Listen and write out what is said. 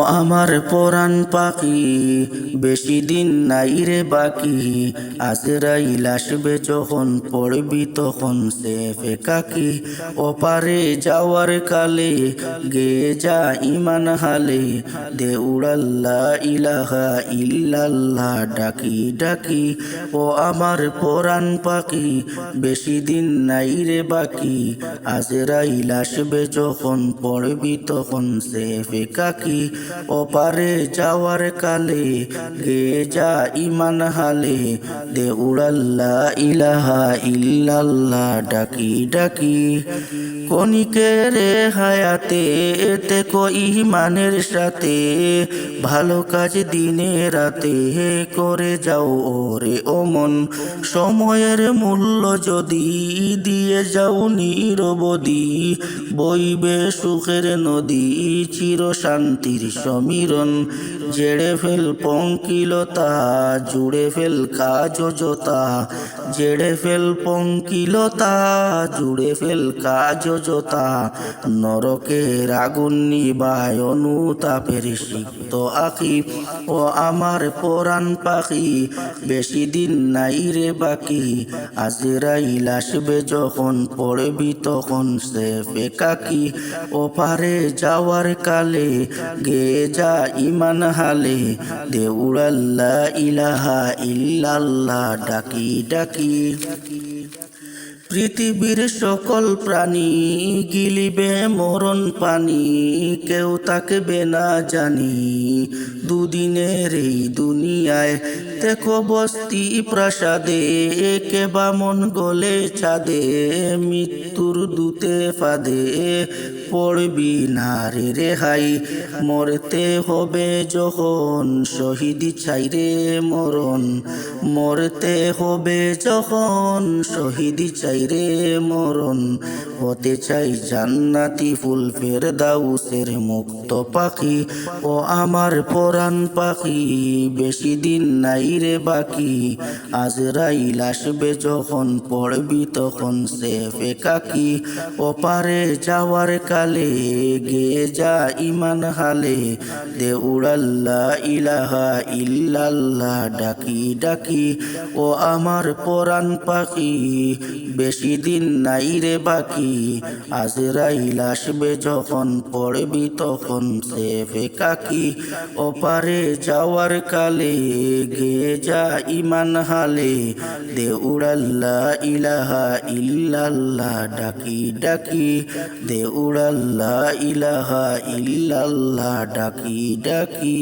আমার পরাণ পাখি বেশি দিন নাই রে বাকি, আজরাইল আসবে যখন পড়বি তখন সে ফেকাকি। ওপারে যাওয়ার কালে গেয়ে যা ইমান হালে, দে উড়াল্লা ইলাহা ইল্লাল্লাহ ডাকি ডাকি। ও আমার পরাণ পাখি বেশি দিন নাই রে বাকি, আজরাইল আসবে যখন পড়বি তখন সে ফেকাকি। ওপারে যাওয়ার কালে গেয়ে যা ইমান হালে, দে উড়াল্লা ইলাহা ইল্লাল্লাহ ডাকি ডাকি। কণিকের হায়াতে তেকো ইমানের সাথে, ভালো কাজ দিনে রাতে করে যাও ওরে ও মন। সময়ের মূল্য যদি দিয়ে যাও নিরবধি, বইবে সুখের নদী চির শান্তির সমীরণ। জেড়ে ফেল পঙ্কিলতা জুড়ে ফেল কাজতা, জেড়ে ফেল পঙ্কিলতা জুড়ে ফেল কাজতা। নরকের আগুন নিবায় অনুতাপের সিক্ত আখি। ও আমার পরাণ পাখি বেশি দিন নাই রে বাকি, আজরাইল আসবে যখন পড়বি তখন সে ফেকাকি। ওপারে যাওয়ার কালে গেয়ে যা ইমান হালে, দে উড়াল্লা ইলাহা ইল্লাল্লাহ ডাকি ডাকি। পৃথিবীর সকল প্রাণী গিলিবে মরণ পানি, কেউ থাকবে না জানি দুদিনের এই দুনিয়ায়। দেখো বস্তি প্রাসাদে কে বা মন গলে চাঁদে, মৃত্যুর দূতে ফাঁদে পড়বি না রে রেহাই। মরতে হবে যখন শহীদ চাই রে মরণ, মরতে হবে যখন শহীদ চাই রে মরণ। হতে চাই জান্নাতি ফুল ফেরদাউসের মুক্ত পাখি। ও আমার পরাণ পাখি বেশি দিন নাই রে বাকি, আজরাইল আসবে যখন পড়বি তখন সে ফেকাকি। ওপারে যাওয়ার কালে গেয়ে যা ইমান হালে, দে উড়াল্লা ইলাহা ইল্লাল্লাহ ডাকি ডাকি। ও আমার পরাণ পাখি বেশি দিন নাই রে বাকি, আজরাইল আসবে যখন পড়বি তখন সে ফেকাকি। ওপারে যাওয়ার কালে গেয়ে যা ইমান হালে, দে উড়াল্লা ইলাহা ইল্লাল্লাহ ডাকি ডাকি। দে উড়াল্লা ইলাহা ইল্লাল্লাহ ডাকি ডাকি।